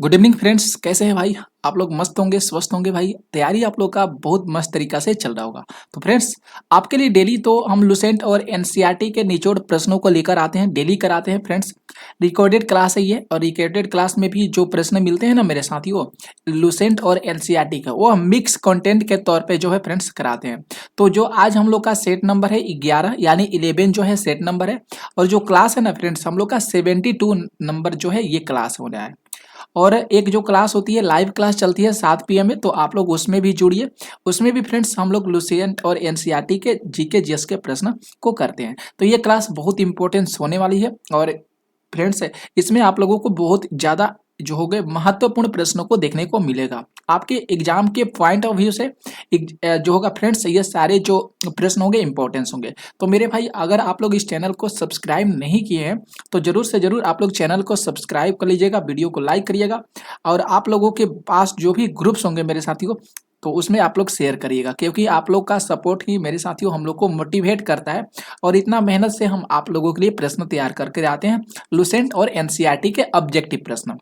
Good evening friends, कैसे हैं भाई। आप लोग मस्त होंगे, स्वस्थ होंगे भाई। तैयारी आप लोग का बहुत मस्त तरीका से चल रहा होगा। तो फ्रेंड्स, आपके लिए डेली तो हम लुसेंट और एनसीईआरटी के निचोड़ प्रश्नों को लेकर आते हैं, डेली कराते हैं फ्रेंड्स। रिकॉर्डेड क्लास है ये, और रिकॉर्डेड क्लास में भी जो प्रश्न मिलते हैं ना मेरे साथियों, लुसेंट और एनसीईआरटी का, वो हम मिक्स कंटेंट के तौर पे जो है फ्रेंड्स कराते हैं। तो जो आज हम लोग का सेट नंबर है 11, यानी 11 जो है सेट नंबर है। और जो क्लास है ना फ्रेंड्स, हम लोग का 72 नंबर जो है ये क्लास हो रहा है। और एक जो क्लास होती है, लाइव क्लास चलती है 7 PM में, तो आप लोग उसमें भी जुड़िए। उसमें भी फ्रेंड्स हम लोग लुसेंट और एनसीईआरटी के जीके जीएस के प्रश्न को करते हैं। तो ये क्लास बहुत इंपॉर्टेंस होने वाली है। और फ्रेंड्स, इसमें आप लोगों को बहुत ज़्यादा जो हो गए महत्वपूर्ण प्रश्नों को देखने को मिलेगा। आपके एग्जाम के पॉइंट ऑफ व्यू से जो होगा फ्रेंड्स, ये सारे जो प्रश्न होंगे इंपॉर्टेंस होंगे। तो मेरे भाई, अगर आप लोग इस चैनल को सब्सक्राइब नहीं किए हैं तो जरूर से जरूर आप लोग चैनल को सब्सक्राइब कर लीजिएगा, वीडियो को लाइक करिएगा। और आप लोगों के पास जो भी ग्रुप्स होंगे मेरे साथियों, तो उसमें आप लोग शेयर करिएगा, क्योंकि आप लोग का सपोर्ट ही मेरे साथियों हम लोग को मोटिवेट करता है। और इतना मेहनत से हम आप लोगों के लिए प्रश्न तैयार करके आते हैं, लुसेंट और एनसीईआरटी के ऑब्जेक्टिव प्रश्न।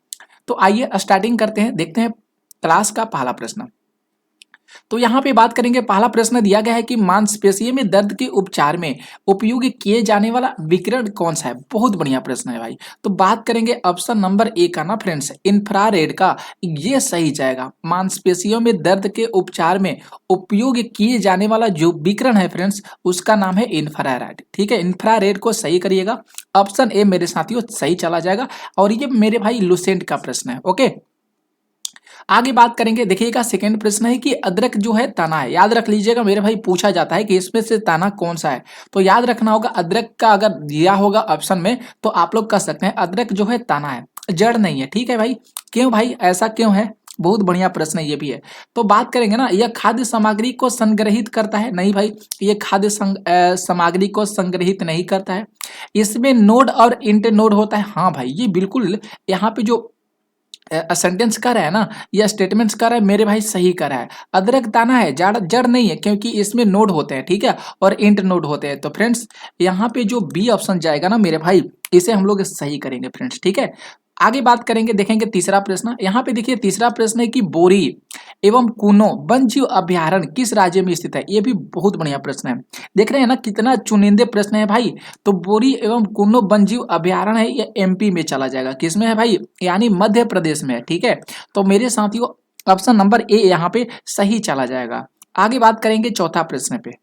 तो आइए स्टार्टिंग करते हैं, देखते हैं क्लास का पहला प्रश्न। तो यहाँ पे बात करेंगे, पहला प्रश्न दिया गया है कि मांसपेशियों में दर्द के उपचार में उपयोग किए जाने वाला विकिरण कौन सा है। बहुत बढ़िया प्रश्न है भाई। तो बात करेंगे ऑप्शन नंबर ए का ना फ्रेंड्स, इंफ्रारेड का। ये सही जाएगा। मांसपेशियों में दर्द के उपचार में उपयोग किए जाने वाला जो विकिरण है फ्रेंड्स, उसका नाम है इंफ्रारेड। ठीक है, इंफ्रारेड को सही करिएगा। ऑप्शन ए मेरे साथियों सही चला जाएगा। और ये मेरे भाई लुसेंट का प्रश्न है। ओके, आगे बात करेंगे। देखिएगा, सेकंड प्रश्न है कि अदरक जो है तना है। याद रख लीजिएगा मेरे भाई, पूछा जाता है कि इसमें से तना कौन सा है। तो याद रखना होगा, अदरक का अगर दिया होगा ऑप्शन में तो आप लोग कह सकते हैं अदरक जो है तना है, जड़ नहीं है। ठीक है भाई, क्यों भाई, ऐसा क्यों है। बहुत बढ़िया प्रश्न ये भी है। तो बात करेंगे ना, यह खाद्य सामग्री को संग्रहित करता है। नहीं भाई, ये खाद्य सामग्री को संग्रहित नहीं करता है। इसमें नोड और इंटरनोड होता है। हाँ भाई, ये बिल्कुल यहाँ पे जो सेंटेंस कर रहा है ना, या स्टेटमेंट्स कर रहा है मेरे भाई, सही कर रहा है। अदरक दाना है, जड़ जड़ नहीं है, क्योंकि इसमें नोड होते हैं। ठीक है, और इंटर नोड होते हैं। तो फ्रेंड्स, यहाँ पे जो बी ऑप्शन जाएगा ना मेरे भाई, इसे हम लोग सही करेंगे फ्रेंड्स। ठीक है, आगे बात करेंगे, देखेंगे तीसरा प्रश्न। यहाँ पे देखिए, तीसरा प्रश्न है कि बोरी एवं कूनो वन्यजीव अभयारण्य किस राज्य में स्थित है। ये भी बहुत बढ़िया प्रश्न है। देख रहे हैं ना, कितना चुनिंदे प्रश्न है भाई। तो बोरी एवं कूनो वन्यजीव अभयारण्य है, ये एमपी में चला जाएगा। किसमें है भाई, यानी मध्य प्रदेश में है। ठीक है, तो मेरे साथियों ऑप्शन नंबर ए यहाँ पे सही चला जाएगा। आगे बात करेंगे चौथा प्रश्न पे।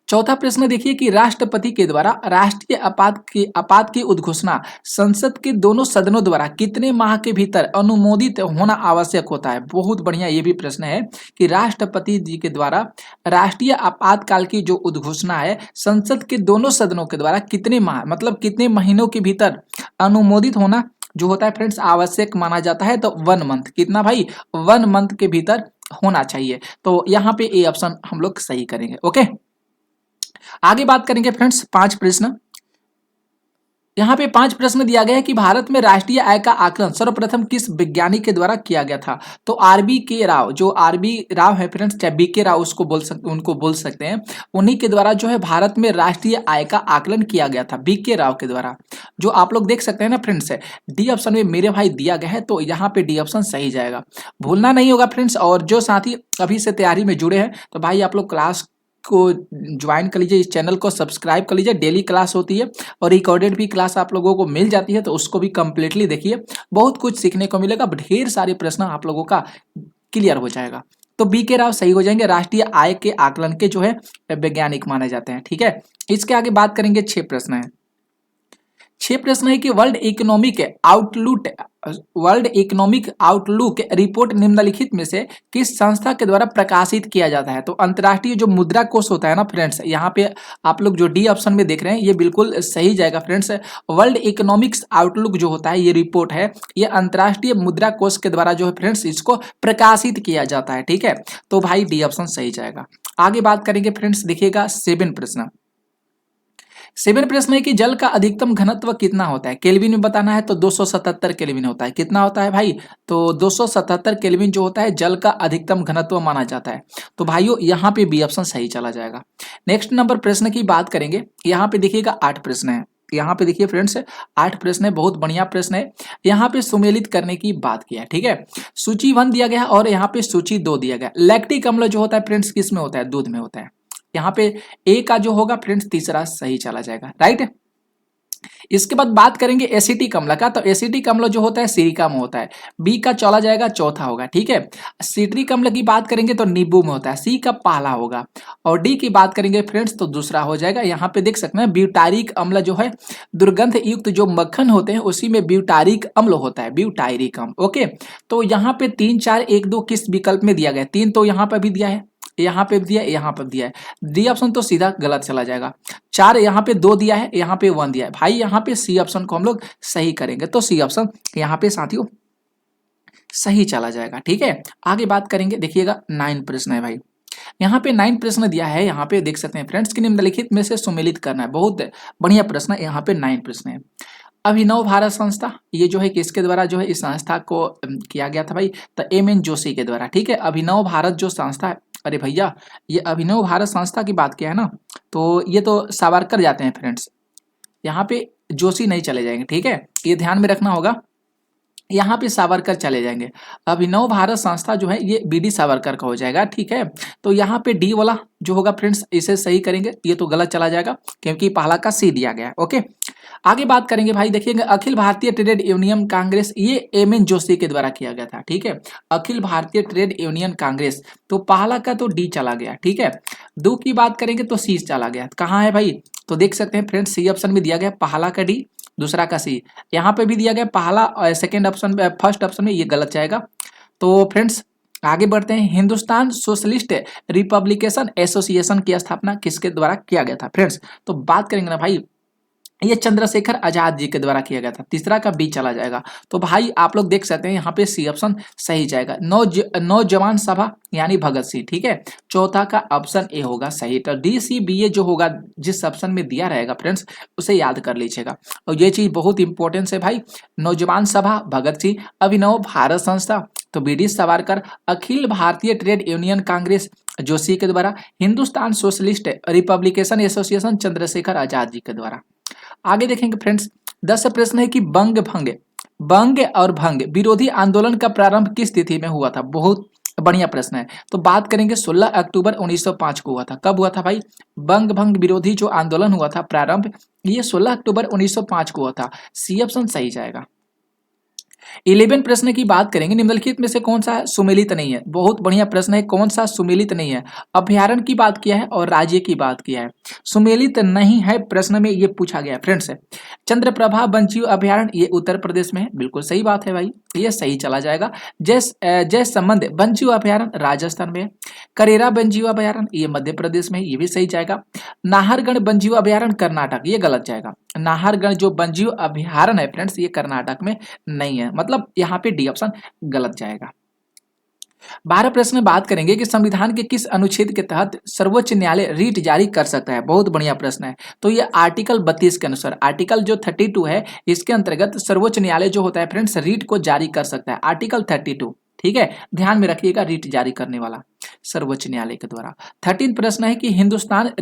चौथा प्रश्न देखिए कि राष्ट्रपति के द्वारा राष्ट्रीय आपात की उद्घोषणा संसद के दोनों सदनों द्वारा कितने माह के भीतर अनुमोदित होना आवश्यक होता है। बहुत बढ़िया ये भी प्रश्न है कि राष्ट्रपति जी के द्वारा राष्ट्रीय आपातकाल की जो उद्घोषणा है संसद के दोनों सदनों के द्वारा कितने माह, मतलब कितने महीनों के भीतर अनुमोदित होना जो होता है फ्रेंड्स आवश्यक माना जाता है। तो 1 मंथ, कितना भाई, 1 मंथ के भीतर होना चाहिए। तो यहाँ पे ए ऑप्शन हम लोग सही करेंगे। ओके, आगे बात करेंगे फ्रेंड्स, 5 प्रश्न। यहाँ पे 5 प्रश्न दिया गया है कि भारत में राष्ट्रीय आय का आकलन सर्वप्रथम किस वैज्ञानिक के द्वारा किया गया था। तो आरबी के राव, जो आरबी राव है फ्रेंड्स, चाहे बी के राव उनको बोल सकते हैं, उन्हीं के द्वारा जो है भारत में राष्ट्रीय आय का आकलन किया गया था, बी के राव के द्वारा। जो आप लोग देख सकते हैं ना फ्रेंड्स, डी ऑप्शन में मेरे भाई दिया गया है, तो यहाँ पे डी ऑप्शन सही जाएगा। भूलना नहीं होगा फ्रेंड्स। और जो साथी अभी से तैयारी में जुड़े हैं, तो भाई आप लोग क्लास को ज्वाइन कर लीजिए, इस चैनल को सब्सक्राइब कर लीजिए। डेली क्लास होती है और रिकॉर्डेड भी क्लास आप लोगों को मिल जाती है, तो उसको भी कंप्लीटली देखिए, बहुत कुछ सीखने को मिलेगा। ढेर सारे प्रश्न आप लोगों का क्लियर हो जाएगा। तो बी के राव सही हो जाएंगे, राष्ट्रीय आय के आकलन के जो है वैज्ञानिक माने जाते हैं। ठीक है, इसके आगे बात करेंगे, 6 प्रश्न है। 6 प्रश्न है कि वर्ल्ड इकोनॉमिक आउटलुक रिपोर्ट निम्नलिखित में से किस संस्था के द्वारा प्रकाशित किया जाता है। तो अंतर्राष्ट्रीय जो मुद्रा कोष होता है ना फ्रेंड्स, यहाँ पे आप लोग जो डी ऑप्शन में देख रहे हैं ये बिल्कुल सही जाएगा फ्रेंड्स। वर्ल्ड इकोनॉमिक्स आउटलुक जो होता है, ये रिपोर्ट है, ये अंतर्राष्ट्रीय मुद्रा कोष के द्वारा जो है फ्रेंड्स इसको प्रकाशित किया जाता है। ठीक है, तो भाई डी ऑप्शन सही जाएगा। आगे बात करेंगे फ्रेंड्स, देखिएगा 7 प्रश्न। 7 प्रश्न है कि जल का अधिकतम घनत्व कितना होता है। केल्विन में बताना है, तो 277 केल्विन होता है। कितना होता है भाई, तो 277 केल्विन जो होता है जल का अधिकतम घनत्व माना जाता है। तो भाइयों यहाँ पे बी ऑप्शन सही चला जाएगा। नेक्स्ट नंबर प्रश्न की बात करेंगे। यहाँ पे देखिएगा 8 प्रश्न है। यहाँ पे देखिए फ्रेंड्स 8 प्रश्न है, बहुत बढ़िया प्रश्न है। यहाँ पे सुमेलित करने की बात किया है, ठीक है। सूची 1 दिया गया है और यहाँ पे सूची 2 दिया गया। लैक्टिक अम्ल जो होता है फ्रेंड्स किस में होता है? दूध में होता है। यहाँ पे ए का जो होगा फ्रेंड्स तीसरा सही चला जाएगा, राइट। इसके बाद बात करेंगे एसिटिक अम्ल का, तो एसिटिक अम्ल जो होता है सिरिका में होता है, बी का चला जाएगा चौथा होगा, ठीक है। सिट्रिक अम्ल की बात करेंगे तो नींबू में होता है, सी का पहला होगा। और डी की बात करेंगे फ्रेंड्स तो दूसरा हो जाएगा। यहाँ पे देख सकते हैं ब्यूटारिक अम्ल जो है, दुर्गंध युक्त जो मक्खन होते हैं उसी में ब्यूटारिक अम्ल होता है, ब्यूटारिक अम्ल, ओके। तो यहाँ पे 3 4 1 2 किस विकल्प में दिया गया? 3 तो यहाँ पे भी दिया है, यहाँ पे भी दिया है, यहाँ पे भी दिया है। डी ऑप्शन तो सीधा गलत चला जाएगा। 4 यहाँ पे 2 दिया है, यहाँ पे 1 दिया है। भाई यहाँ पे सी ऑप्शन को हम लोग सही करेंगे, तो सी ऑप्शन यहाँ पे साथियों सही चला जाएगा, ठीक है। आगे बात करेंगे, देखिएगा 9 प्रश्न है भाई। यहाँ पे 9 प्रश्न दिया है, यहाँ पे देख सकते हैं फ्रेंड्स कि निम्नलिखित में से सुमेलित करना है। बहुत बढ़िया प्रश्न है, यहाँ पे 9 प्रश्न है। अभिनव भारत संस्था, ये जो है किसके द्वारा जो है इस संस्था को किया गया था भाई? तो एम.एन. जोशी के द्वारा, ठीक है। अभिनव भारत जो संस्था है, अरे भैया ये अभिनव भारत संस्था की बात किया है ना, तो ये तो सावरकर जाते हैं फ्रेंड्स, यहाँ पे जोशी नहीं चले जाएंगे, ठीक है, ये ध्यान में रखना होगा। यहाँ पे सावरकर चले जाएंगे। अभिनव भारत संस्था जो है ये बी डी सावरकर का हो जाएगा, ठीक है। तो यहाँ पे डी वाला जो होगा फ्रेंड्स इसे सही करेंगे, ये तो गलत चला जाएगा क्योंकि पहला का सी दिया गया है, ओके। आगे बात करेंगे भाई, देखिएगा अखिल भारतीय ट्रेड यूनियन कांग्रेस, ये एम.एन. जोशी के द्वारा किया गया था, ठीक है। अखिल भारतीय ट्रेड यूनियन कांग्रेस, तो पहला का तो डी चला गया, ठीक है। दो की बात करेंगे तो सी चला गया, कहाँ है भाई? तो देख सकते हैं फ्रेंड्स सी ऑप्शन में दिया गया, पहला का डी दूसरा का सी, यहाँ पे भी दिया गया पहला और सेकेंड ऑप्शन में, फर्स्ट ऑप्शन में, ये गलत जाएगा। तो फ्रेंड्स आगे बढ़ते हैं। हिंदुस्तान सोशलिस्ट रिपब्लिकेशन एसोसिएशन की स्थापना किसके द्वारा किया गया था फ्रेंड्स? तो बात करेंगे ना भाई, ये चंद्रशेखर आजाद जी के द्वारा किया गया था, तीसरा का बी चला जाएगा। तो भाई आप लोग देख सकते हैं यहाँ पे सी ऑप्शन सही जाएगा। नौजवान सभा यानी भगत सिंह, ठीक है। चौथा का ऑप्शन ए होगा सही। तो डी सी बी ए जो होगा जिस ऑप्शन में दिया रहेगा फ्रेंड्स उसे याद कर लीजिएगा, और ये चीज बहुत इंपॉर्टेंट है भाई। नौजवान सभा भगत सिंह, अभिनव भारत संस्था तो B D Savarkar, Akhil Bharatiya trade union Congress Joshi के द्वारा, Hindustan socialist republication association Chandrashekhar Azad ji के द्वारा। आगे देखेंगे फ्रेंड्स 10 प्रश्न है कि बंग और भंग विरोधी आंदोलन का प्रारंभ किस तिथि में हुआ था? बहुत बढ़िया प्रश्न है। तो बात करेंगे 16 अक्टूबर 1905 को हुआ था। कब हुआ था भाई? बंग भंग विरोधी जो आंदोलन हुआ था प्रारंभ, ये 16 अक्टूबर 1905 को हुआ था। सी ऑप्शन सही जाएगा। 11 प्रश्न की बात करेंगे, निम्नलिखित में से कौन सा सुमेलित नहीं है? बहुत बढ़िया प्रश्न है, कौन सा सुमेलित नहीं है? अभ्यारण्य की बात किया है और राज्य की बात किया है, सुमेलित नहीं है प्रश्न में ये पूछा गया फ्रेंड्स। चंद्रप्रभा वन्यजीव अभ्यारण्य ये उत्तर प्रदेश में है, बिल्कुल सही बात है भाई, ये सही चला जाएगा। जय संबंध वन्यजीव अभ्यारण्य राजस्थान में है। करेरा वन्यजीव अभ्यारण्य ये मध्य प्रदेश में है, ये भी सही जाएगा। नाहरगढ़ वन्यजीव अभ्यारण्य कर्नाटक, ये गलत जाएगा। नाहरगढ़ जो वन्यजीव अभ्यारण्य है फ्रेंड्स ये कर्नाटक में नहीं है, मतलब यहाँ पे डी ऑप्शन गलत जाएगा। 12 प्रश्न में बात करेंगे कि संविधान के किस अनुच्छेद के तहत सर्वोच्च न्यायालय रीट जारी कर सकता है? बहुत बढ़िया प्रश्न है। तो ये आर्टिकल 32 के अनुसार, आर्टिकल जो 32 है इसके अंतर्गत सर्वोच्च न्यायालय जो होता है फ्रेंड्स रीट को जारी कर सकता है, आर्टिकल 32, ठीक है। ध्यान में रखिएगा, रीट जारी करने वाला सर्वोच्च न्यायालय के द्वारा। 13 प्रश्न है कि हिंदुस्तान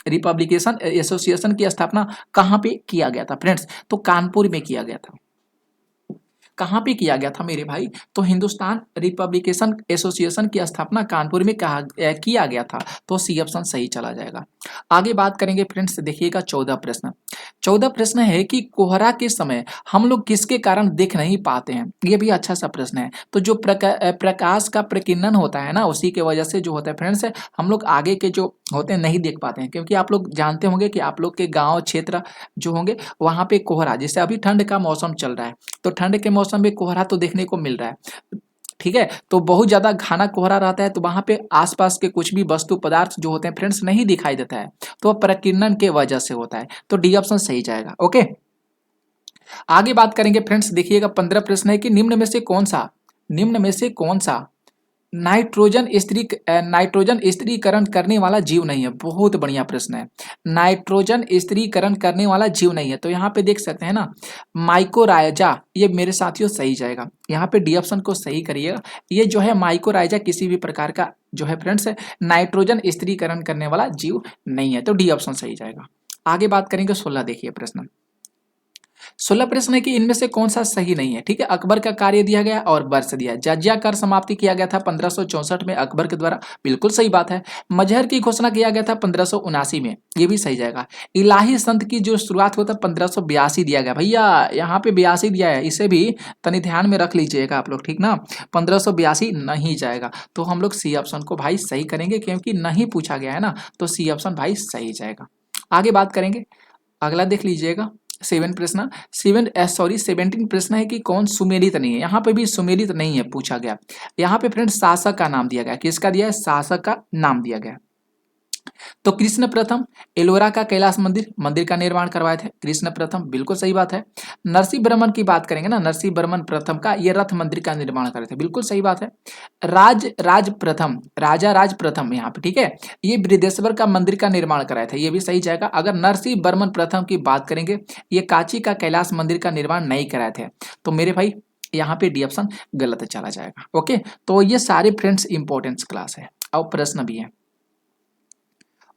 रिपब्लिकेशन एसोसिएशन की स्थापना कहाँ पे किया गया था फ्रेंड्स? तो कानपुर में किया गया था। कहाँ पे किया गया था मेरे भाई? तो हिंदुस्तान रिपब्लिकेशन एसोसिएशन की स्थापना कानपुर में किया गया था, तो सी ऑप्शन सही चला जाएगा। आगे बात करेंगे फ्रेंड्स, देखिएगा 14 प्रश्न। 14 प्रश्न है कि कोहरा के समय हम लोग किसके कारण देख नहीं पाते हैं? ये भी अच्छा सा प्रश्न है। तो जो प्रकाश का प्रकीर्णन होता है ना, उसी के वजह से जो होता है फ्रेंड्स हम लोग आगे के जो होते हैं नहीं देख पाते हैं, क्योंकि आप लोग जानते होंगे कि आप लोग के गाँव क्षेत्र जो होंगे वहाँ पे कोहरा, जैसे अभी ठंड का मौसम चल रहा है तो ठंड के मौसम में कोहरा तो देखने को मिल रहा है, ठीक है। तो बहुत ज्यादा घना कोहरा रहता है तो वहां पे आसपास के कुछ भी वस्तु पदार्थ जो होते हैं फ्रेंड्स नहीं दिखाई देता है, तो प्रकीर्णन के वजह से होता है, तो डी ऑप्शन सही जाएगा, ओके। आगे बात करेंगे फ्रेंड्स, देखिएगा 15 प्रश्न है कि निम्न में से कौन सा नाइट्रोजन स्थिरीकरण करने वाला जीव नहीं है? बहुत बढ़िया प्रश्न है। नाइट्रोजन स्थिरीकरण करने वाला जीव नहीं है, तो यहाँ पे देख सकते हैं ना माइकोराइजा, ये मेरे साथियों सही जाएगा। यहाँ पे डी ऑप्शन को सही करिएगा। ये जो है माइकोराइजा किसी भी प्रकार का जो है फ्रेंड्स नाइट्रोजन स्थिरीकरण करने वाला जीव नहीं है, तो डी ऑप्शन सही जाएगा। आगे बात करेंगे 16, देखिए प्रश्न 16 प्रश्न है कि इनमें से कौन सा सही नहीं है। ठीक है, अकबर का कार्य दिया गया और वर्ष दिया है। जजिया कर समाप्ति किया गया था 1564 में अकबर के द्वारा, बिल्कुल सही बात है। मजहर की घोषणा किया गया था 1579 में, ये भी सही जाएगा। इलाही संत की जो शुरुआत हुआ था 1582 दिया गया, भैया यहाँ पे 82 दिया है, इसे भी तनि ध्यान में रख लीजिएगा आप लोग, ठीक ना। 1582 नहीं जाएगा, तो हम लोग सी ऑप्शन को भाई सही करेंगे, क्योंकि नहीं पूछा गया है ना, तो सी ऑप्शन भाई सही जाएगा। आगे बात करेंगे, अगला देख लीजिएगा 17 प्रश्न है कि कौन सुमेलित नहीं है। यहाँ पे भी सुमेलित नहीं है पूछा गया। यहाँ पे फ्रेंड शासक का नाम दिया गया, किसका दिया है, शासक का नाम दिया गया। तो कृष्ण प्रथम एलोरा का कैलाश मंदिर मंदिर का निर्माण करवाए थे, कृष्ण प्रथम, बिल्कुल सही बात है। नरसिंह वर्मन की बात करेंगे ना, नरसिंह वर्मन प्रथम का ये रथ मंदिर का निर्माण करे थे, बिल्कुल सही बात है। राज प्रथम, राजा राज प्रथम यहाँ पे, ठीक है, ये बृहदेश्वर का मंदिर का निर्माण कराए थे, ये भी सही जाएगा। अगर नरसिंह वर्मन प्रथम की बात करेंगे, ये कांची का कैलाश मंदिर का निर्माण नहीं कराए थे, तो मेरे भाई यहाँ पे डी ऑप्शन गलत चला जाएगा। ओके, तो ये सारे फ्रेंड्स इंपॉर्टेंस क्लास है और प्रश्न भी है।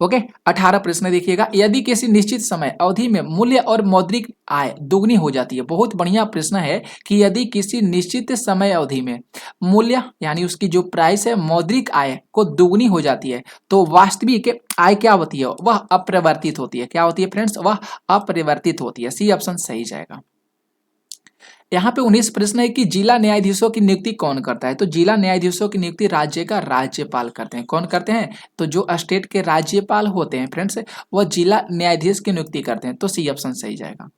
ओके, 18 प्रश्न देखिएगा, यदि किसी निश्चित समय अवधि में मूल्य और मौद्रिक आय दुगनी हो जाती है। बहुत बढ़िया प्रश्न है कि यदि किसी निश्चित समय अवधि में मूल्य यानी उसकी जो प्राइस है मौद्रिक आय को दुगनी हो जाती है, तो वास्तविक आय क्या होती है, वह अपरिवर्तित होती है। क्या होती है फ्रेंड्स, वह अपरिवर्तित होती है। सी ऑप्शन सही जाएगा। यहाँ पे 19 प्रश्न है कि जिला न्यायाधीशों की नियुक्ति कौन करता है। तो जिला न्यायाधीशों की नियुक्ति राज्य का राज्यपाल करते हैं। कौन करते हैं, तो जो स्टेट के राज्यपाल होते हैं फ्रेंड्स, वह जिला न्यायाधीश की नियुक्ति करते हैं, तो सी ऑप्शन सही जाएगा।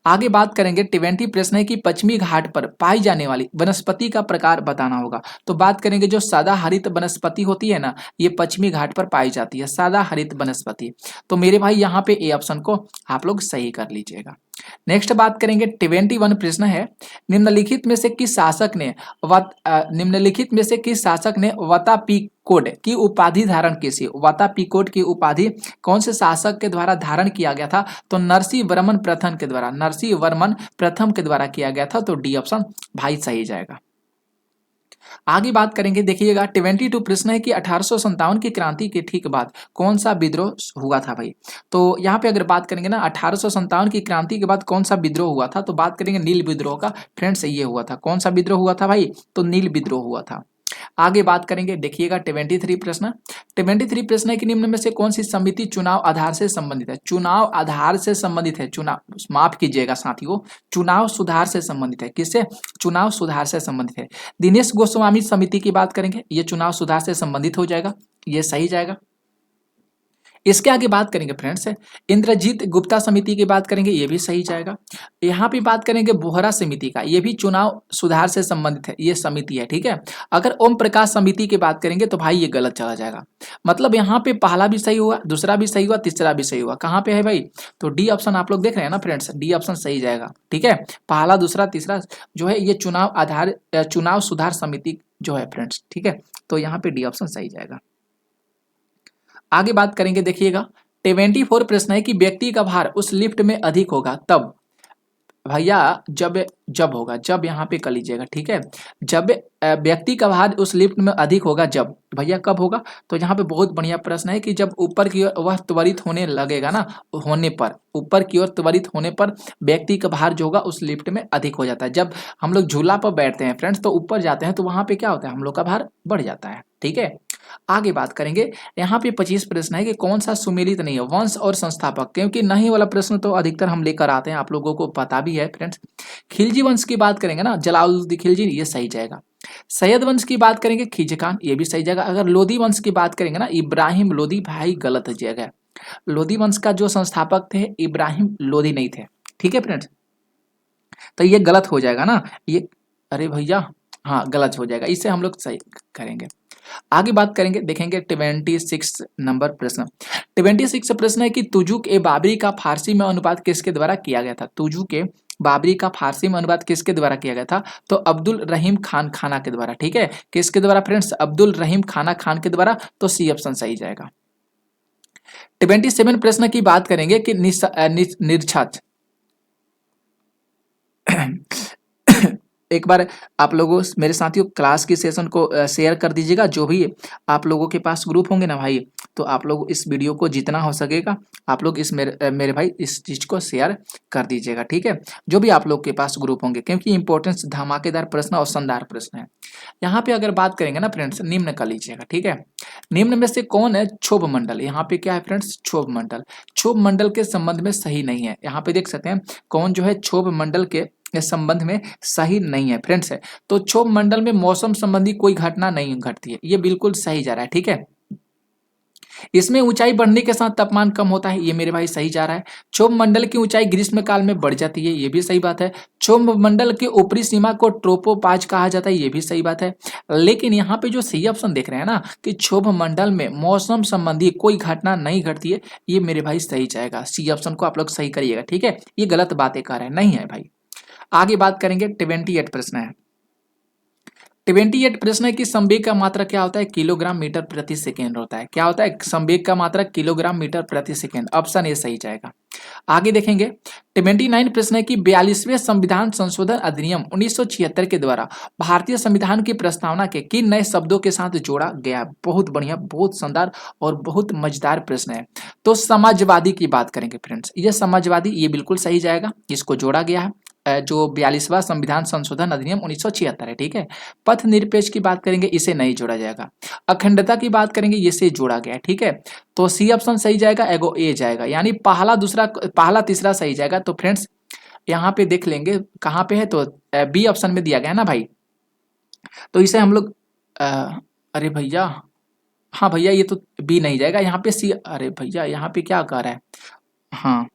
आगे बात करेंगे 20 प्रश्न है कि पश्चिमी घाट पर पाई जाने वाली वनस्पति का प्रकार बताना होगा। तो बात करेंगे जो सादा हरित वनस्पति होती है ना, ये पश्चिमी घाट पर पाई जाती है, सादा हरित वनस्पति। तो मेरे भाई यहाँ पे ए ऑप्शन को आप लोग सही कर लीजिएगा। नेक्स्ट बात करेंगे 21 प्रश्न है, निम्नलिखित में से किस शासक ने वतापीकोड की उपाधि धारण की थी। वतापीकोड की उपाधि कौन से शासक के द्वारा धारण किया गया था, तो नरसिंह वर्मन प्रथम के द्वारा, नरसिंह वर्मन प्रथम के द्वारा किया गया था, तो डी ऑप्शन भाई सही जाएगा। आगे बात करेंगे, देखिएगा 22 प्रश्न है कि 1857 की क्रांति के ठीक बाद कौन सा विद्रोह हुआ था भाई। तो यहाँ पे अगर बात करेंगे ना 1857 की क्रांति के बाद कौन सा विद्रोह हुआ था, तो बात करेंगे नील विद्रोह का। फ्रेंड्स ये हुआ था, कौन सा विद्रोह हुआ था भाई, तो नील विद्रोह हुआ था। आगे बात करेंगे, देखिएगा 23 प्रश्न है कि निम्न में से कौन सी समिति चुनाव आधार से संबंधित है। चुनाव आधार से संबंधित है, चुनाव, माफ कीजिएगा साथियों, चुनाव सुधार से संबंधित है। किससे, चुनाव सुधार से संबंधित है। दिनेश गोस्वामी समिति की बात करेंगे, ये चुनाव सुधार से संबंधित हो जाएगा, ये सही जाएगा। इसके आगे बात करेंगे फ्रेंड्स, इंद्रजीत गुप्ता समिति की बात करेंगे, ये भी सही जाएगा। यहाँ पे बात करेंगे बोहरा समिति का, ये भी चुनाव सुधार से संबंधित है, ये समिति है, ठीक है। अगर ओम प्रकाश समिति की बात करेंगे तो भाई ये गलत चला जाएगा। मतलब यहाँ पे पहला भी सही हुआ, दूसरा भी सही हुआ, तीसरा भी सही हुआ। कहाँ पे है भाई, तो डी ऑप्शन आप लोग देख रहे हैं ना फ्रेंड्स, डी ऑप्शन सही जाएगा, ठीक है। पहला दूसरा तीसरा जो है ये चुनाव सुधार समिति जो है फ्रेंड्स, ठीक है, तो यहाँ पे डी ऑप्शन सही जाएगा। आगे बात करेंगे, देखिएगा 24 प्रश्न है कि व्यक्ति का भार उस लिफ्ट में अधिक होगा तब, भैया जब होगा, जब यहाँ पे कर लीजिएगा, ठीक है। जब व्यक्ति का भार उस लिफ्ट में अधिक होगा, जब भैया कब होगा, तो यहाँ पे बहुत बढ़िया प्रश्न है कि जब ऊपर की ओर वह त्वरित होने लगेगा ना, होने पर, ऊपर की ओर त्वरित होने पर व्यक्ति का भार जो होगा उस लिफ्ट में अधिक हो जाता है। जब हम लोग झूला पर बैठते हैं फ्रेंड्स, तो ऊपर जाते हैं तो वहां पे क्या होता है, हम लोग का भार बढ़ जाता है, ठीक है। आगे बात करेंगे, यहाँ पे 25 प्रश्न है कि कौन सा सुमेलित नहीं है, वंश और संस्थापक, क्योंकि नहीं वाला प्रश्न तो अधिकतर हम लेकर आते हैं, आप लोगों को पता भी है फ्रेंड्स। खिलजी वंश की बात करेंगे ना, जलालुद्दीन खिलजी, ये सही जाएगा। सैयद वंश की बात करेंगे, खिज खान, ये भी सही जाएगा। अगर लोधी वंश की बात करेंगे ना, इब्राहिम लोधी, भाई गलत जगह। लोधी वंश का जो संस्थापक थे इब्राहिम लोधी नहीं थे, ठीक है फ्रेंड्स, तो ये गलत हो जाएगा ना ये, अरे भैया हाँ गलत हो जाएगा, इसे हम लोग सही करेंगे। आगे बात करेंगे, देखेंगे 26 नंबर प्रश्न। 26 प्रश्न है कि तुजुक ए बाबरी का फारसी में अनुवाद किसके द्वारा किया गया था। तुजुक ए बाबरी का फारसी में अनुवाद किसके द्वारा किया गया था, तो अब्दुल रहीम खान खाना के द्वारा, ठीक है। किसके द्वारा फ्रेंड्स, अब्दुल रहीम खान के द्वारा, तो सी ऑप्शन सही जाएगा। 27 प्रश्न की बात करेंगे कि निरक्षाच एक बार आप लोगों मेरे साथियों क्लास की सेशन को शेयर कर दीजिएगा, जो भी आप लोगों के पास ग्रुप होंगे ना भाई, तो आप लोग इस वीडियो को जितना हो सकेगा आप लोग इस मेरे भाई इस चीज़ को शेयर कर दीजिएगा, ठीक है, जो भी आप लोग के पास ग्रुप होंगे, क्योंकि इंपॉर्टेंस धमाकेदार प्रश्न और शानदार प्रश्न है। यहाँ पे अगर बात करेंगे ना फ्रेंड्स, निम्न कर लीजिएगा, ठीक है। निम्न में से कौन है क्षोभ मंडल? यहाँ पे क्या है फ्रेंड्स, क्षोभ मंडल। क्षोभ मंडल के संबंध में सही नहीं है। यहाँ पे देख सकते हैं कौन जो है क्षोभ मंडल के संबंध में सही नहीं है फ्रेंड्स है। तो क्षोभ मंडल में मौसम संबंधी कोई घटना नहीं घटती है, ये बिल्कुल सही जा रहा है, ठीक है। इसमें ऊंचाई बढ़ने के साथ तापमान कम होता है, ये मेरे भाई सही जा रहा है। क्षोभ मंडल की ऊंचाई ग्रीष्म काल में बढ़ जाती है, ये भी सही बात है। क्षोभ मंडल की ऊपरी सीमा को ट्रोपोपाज कहा जाता है, ये भी सही बात है। लेकिन यहाँ पे जो सही ऑप्शन देख रहे हैं ना कि क्षोभ मंडल में मौसम संबंधी कोई घटना नहीं घटती है, ये मेरे भाई सही जाएगा। सी ऑप्शन को आप लोग सही करिएगा, ठीक है। ये गलत बातें कर रहे हैं, नहीं है भाई। आगे बात करेंगे 28 प्रश्न है। 28 प्रश्न है कि संवेग का मात्रा क्या होता है? किलोग्राम मीटर प्रति सेकेंड होता है। क्या होता है? संवेग का मात्रा किलोग्राम मीटर प्रति सेकेंड। ऑप्शन ए सही जाएगा। आगे देखेंगे 29 प्रश्न है कि 42वें संविधान संशोधन अधिनियम 1976 के द्वारा भारतीय संविधान की प्रस्तावना के किन नए शब्दों के साथ जोड़ा गया? बहुत बढ़िया, बहुत शानदार और बहुत मजेदार प्रश्न है। तो समाजवादी की बात करेंगे फ्रेंड्स, ये समाजवादी ये बिल्कुल सही जाएगा, इसको जोड़ा गया है। जो 42वां संविधान संशोधन अधिनियम 1976 है, ठीक है। पथ निरपेक्ष की बात करेंगे, इसे नहीं जोड़ा जाएगा। अखंडता की बात करेंगे, इसे जोड़ा गया है, ठीक है। तो सी ऑप्शन सही जाएगा, एगो ए जाएगा, यानी पहला तीसरा सही जाएगा। तो फ्रेंड्स यहाँ पे देख लेंगे कहाँ पे है, तो बी ऑप्शन में दिया गया है ना भाई। तो इसे हम लोग अरे भैया, हाँ भैया ये तो बी नहीं जाएगा, यहाँ पे सी। अरे भैया यहाँ पे क्या कर रहा है, हाँ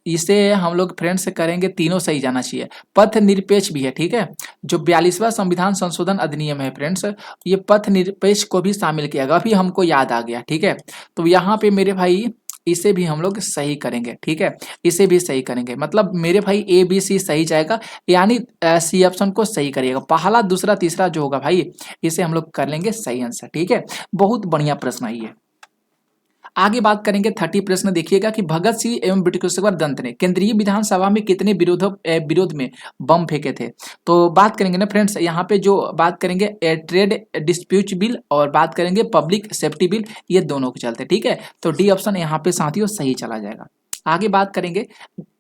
इसे हम लोग फ्रेंड से करेंगे, तीनों सही जाना चाहिए। पथ निरपेक्ष भी है, ठीक है। जो 42वां संविधान संशोधन अधिनियम है फ्रेंड्स, ये पथ निरपेक्ष को भी शामिल किया गया, अभी हमको याद आ गया, ठीक है। तो यहाँ पे मेरे भाई इसे भी हम लोग सही करेंगे, ठीक है, इसे भी सही करेंगे। मतलब मेरे भाई ए बी सी सही जाएगा, यानी सी ऑप्शन को सही करिएगा। पहला दूसरा तीसरा जो होगा भाई, इसे हम लोग कर लेंगे सही आंसर, ठीक है। बहुत बढ़िया प्रश्न है ये। आगे बात करेंगे 30 प्रश्न देखिएगा कि भगत सिंह एवं बटुकेश्वर दत्त ने केंद्रीय विधानसभा में कितने विरोध में बम फेंके थे? तो बात करेंगे ना फ्रेंड्स, यहाँ पे जो बात करेंगे ट्रेड डिस्प्यूट बिल और बात करेंगे पब्लिक सेफ्टी बिल, ये दोनों के चलते, ठीक है। तो डी ऑप्शन यहाँ पे साथियों सही चला जाएगा। आगे बात करेंगे,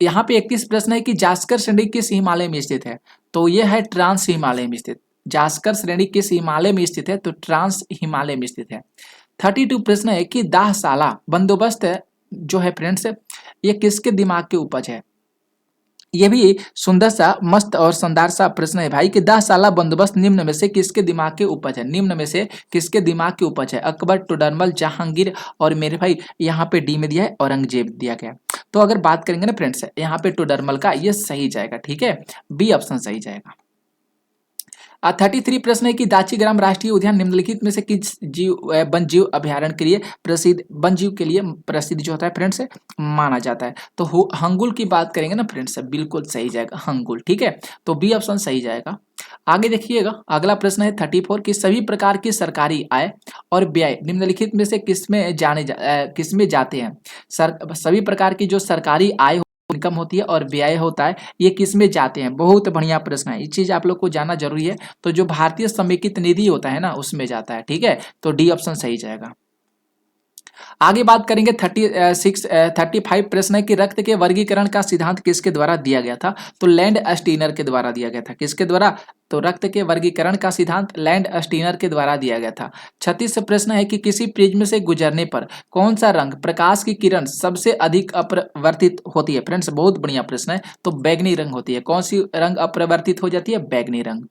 यहाँ पे 31 प्रश्न है कि जास्कर श्रेणी किस हिमालय में स्थित है? तो ये है ट्रांस हिमालय में स्थित। जास्कर श्रेणी किस हिमालय में स्थित है? तो ट्रांस हिमालय में स्थित है। 32 प्रश्न है कि दाहशाला बंदोबस्त जो है फ्रेंड्स, ये किसके दिमाग की उपज है? ये भी सुंदर सा मस्त और शानदार सा प्रश्न है भाई कि दाहशाला बंदोबस्त निम्न में से किसके दिमाग की उपज है? निम्न में से किसके दिमाग की उपज है? अकबर, टोडरमल, जहांगीर और मेरे भाई यहाँ पे डी में दिया है औरंगजेब दिया गया। तो अगर बात करेंगे ना फ्रेंड्स, यहाँ पे टोडरमल का ये सही जाएगा, ठीक है, बी ऑप्शन सही जाएगा। 33 प्रश्न है कि दाचीग्राम राष्ट्रीय उद्यान निम्नलिखित में से किस वन जीव अभ्यारण्य के लिए प्रसिद्ध, वन जीव के लिए प्रसिद्ध जो होता है फ्रेंड्स माना जाता है? तो हंगुल की बात करेंगे ना फ्रेंड्स, बिल्कुल सही जाएगा हंगुल, ठीक है। तो बी ऑप्शन सही जाएगा। आगे देखिएगा अगला प्रश्न है 34 कि सभी प्रकार की सरकारी आय और व्यय निम्नलिखित में से किसमें जाते हैं? सभी प्रकार की जो सरकारी आय इनकम होती है और व्यय होता है, ये किस में जाते हैं? बहुत बढ़िया प्रश्न है, ये चीज आप लोग को जानना जरूरी है। तो जो भारतीय समेकित निधि होता है ना, उसमें जाता है, ठीक है। तो डी ऑप्शन सही जाएगा। आगे बात करेंगे 35 प्रश्न है कि रक्त के वर्गीकरण का सिद्धांत किसके द्वारा दिया गया था? तो लैंड स्टीनर के द्वारा दिया गया था। किसके द्वारा? तो रक्त के वर्गीकरण का सिद्धांत लैंड स्टीनर के द्वारा दिया गया था। 36 प्रश्न है कि किसी प्रिज्म से गुजरने पर कौन सा रंग प्रकाश की किरण सबसे अधिक अपरिवर्तित होती है? फ्रेंड्स बहुत बढ़िया प्रश्न है। तो बैगनी रंग होती है। कौन सी रंग अपरिवर्तित हो जाती है? बैगनी रंग।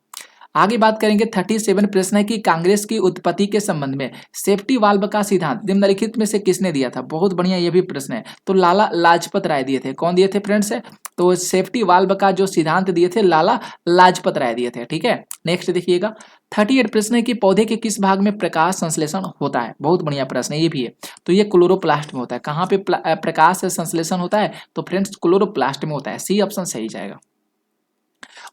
आगे बात करेंगे 37 प्रश्न है कि कांग्रेस की उत्पत्ति के संबंध में सेफ्टी वाल्व का सिद्धांत निम्नलिखित में से किसने दिया था? बहुत बढ़िया ये भी प्रश्न है। तो लाला लाजपत राय दिए थे। कौन दिए थे फ्रेंड्स? तो सेफ्टी वाल्व का जो सिद्धांत दिए थे लाला लाजपत राय दिए थे, ठीक है। नेक्स्ट देखिएगा 38 प्रश्न है कि पौधे के किस भाग में प्रकाश संश्लेषण होता है? बहुत बढ़िया प्रश्न है ये भी है। तो ये क्लोरोप्लास्ट में होता है। कहाँ पे प्रकाश संश्लेषण होता है? तो फ्रेंड्स क्लोरोप्लास्ट में होता है। सी ऑप्शन सही जाएगा।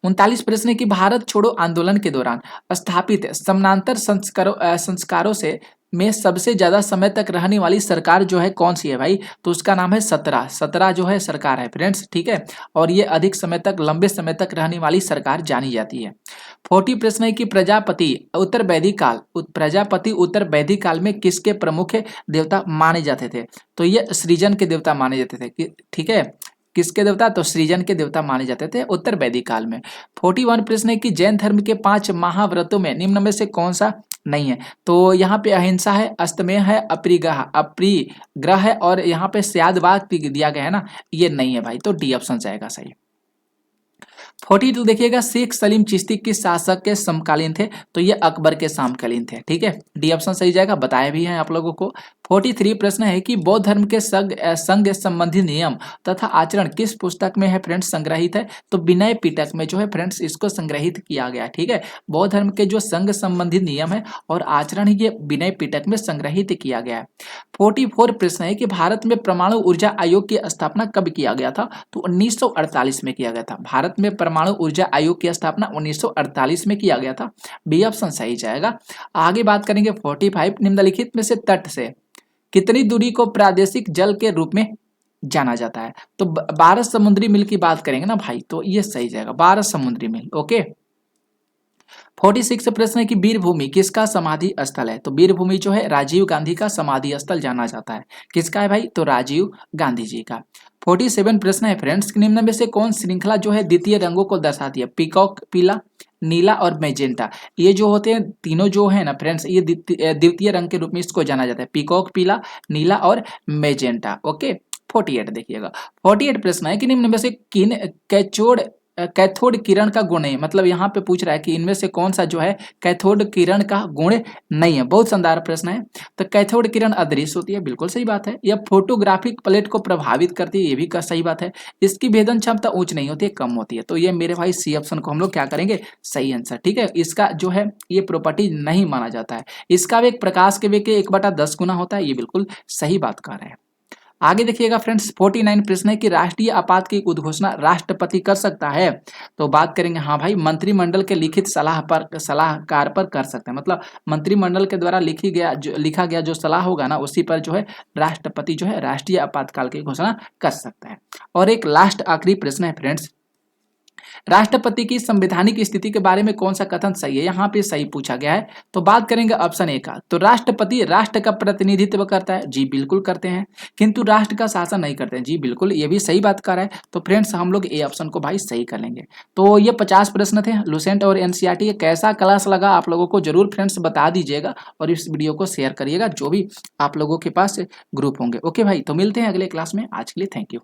39 प्रश्न है कि भारत छोड़ो आंदोलन के दौरान स्थापित समानांतर संस्कारों से में सबसे ज्यादा समय तक रहने वाली सरकार जो है कौन सी है भाई? तो उसका नाम है 17 जो है सरकार है फ्रेंड्स, ठीक है। और ये अधिक समय तक, लंबे समय तक रहने वाली सरकार जानी जाती है। 40 प्रश्न है कि प्रजापति उत्तर वैदिक काल में किसके प्रमुख देवता माने जाते थे? तो ये सृजन के देवता माने जाते थे ठीक है। किसके देवता? तो सृजन के देवता माने जाते थे उत्तर वैदिक काल में। 41 प्रश्न है कि जैन धर्म के 5 महाव्रतों में निम्न में से कौन सा नहीं है? तो यहाँ पे अहिंसा है, अस्तमेय है, अपरिग्रह है और यहाँ पे स्यादवाद दिया गया है ना, ये नहीं है भाई, तो डी ऑप्शन जाएगा सही। 42 देखिएगा, शेख सलीम चिश्ती किस शासक के समकालीन थे? तो ये अकबर के समकालीन थे, ठीक है, डी ऑप्शन सही जाएगा, बताया भी है आप लोगों को। 43 प्रश्न है कि बौद्ध धर्म के संघ संबंधी नियम तथा आचरण किस पुस्तक में है फ्रेंड्स संग्रहित है? तो विनय पिटक में जो है फ्रेंड्स इसको संग्रहित किया गया, ठीक है। बौद्ध धर्म के जो संघ संबंधी नियम है और आचरण ये विनय पिटक में संग्रहित किया गया है। 44 प्रश्न है कि भारत में परमाणु ऊर्जा आयोग की स्थापना कब किया गया था? तो 1948 में किया गया था। भारत में परमाणु ऊर्जा आयोग की स्थापना 1948 में किया गया था, बी ऑप्शन सही जाएगा। आगे बात करेंगे 45, निम्नलिखित में से तट से कितनी दूरी को प्रादेशिक जल के रूप में जाना जाता है? तो 12 समुद्री मील की बात करेंगे ना भाई, तो ये सही जाएगा, 12 समुद्री मील, ओके। 46 प्रश्न है कि वीरभूमि किसका समाधि स्थल है? तो वीरभूमि जो है राजीव गांधी का समाधि स्थल जाना जाता है। किसका है भाई? तो राजीव गांधी जी का। 47 प्रश्न है फ्रेंड्स, निम्न में से कौन श्रृंखला जो है द्वितीय रंगों को दर्शाती है? पीकॉक, पीला, नीला और मैजेंटा। ये जो होते हैं तीनों जो है ना फ्रेंड्स, ये द्वितीय रंग के रूप में इसको जाना जाता है, पीकॉक, पीला, नीला और मैजेंटा, ओके। 48 देखिएगा, 48 प्रश्न है कि निम्न में से किन कैथोड किरण का गुण है? मतलब यहाँ पे पूछ रहा है कि इनमें से कौन सा जो है कैथोड किरण का गुण नहीं है। बहुत शानदार प्रश्न है। तो कैथोड किरण अदृश्य होती है, बिल्कुल सही बात है। यह फोटोग्राफिक प्लेट को प्रभावित करती है, ये भी सही बात है। इसकी भेदन क्षमता उच्च नहीं होती है, कम होती है। तो ये मेरे भाई सी ऑप्शन को हम लोग क्या करेंगे? सही आंसर, ठीक है। इसका जो है ये प्रॉपर्टी नहीं माना जाता है। इसका वेग प्रकाश के वेग के 1/10 गुना होता है, ये बिल्कुल सही बात कर रहे हैं। आगे देखिएगा फ्रेंड्स, 49 प्रश्न है कि राष्ट्रीय आपात की उद्घोषणा राष्ट्रपति कर सकता है? तो बात करेंगे हाँ भाई, मंत्रिमंडल के लिखित सलाहकार पर कर सकते हैं। मतलब मंत्रिमंडल के द्वारा लिखा गया जो सलाह होगा ना, उसी पर जो है राष्ट्रपति जो है राष्ट्रीय आपातकाल की घोषणा कर सकता है। और एक लास्ट आखिरी प्रश्न है फ्रेंड्स, राष्ट्रपति की संवैधानिक स्थिति के बारे में कौन सा कथन सही है? यहाँ पे सही पूछा गया है, तो बात करेंगे ऑप्शन ए का। तो राष्ट्रपति राष्ट्र का प्रतिनिधित्व करता है, जी बिल्कुल करते हैं, किंतु राष्ट्र का शासन नहीं करते हैं, जी बिल्कुल, ये भी सही बात कर रहा है। तो फ्रेंड्स हम लोग ए ऑप्शन को भाई सही कर लेंगे। तो ये 50 प्रश्न थे लुसेंट और एनसीईआरटी। कैसा क्लास लगा आप लोगों को जरूर फ्रेंड्स बता दीजिएगा और इस वीडियो को शेयर करिएगा जो भी आप लोगों के पास ग्रुप होंगे, ओके भाई। तो मिलते हैं अगले क्लास में, आज के लिए थैंक यू।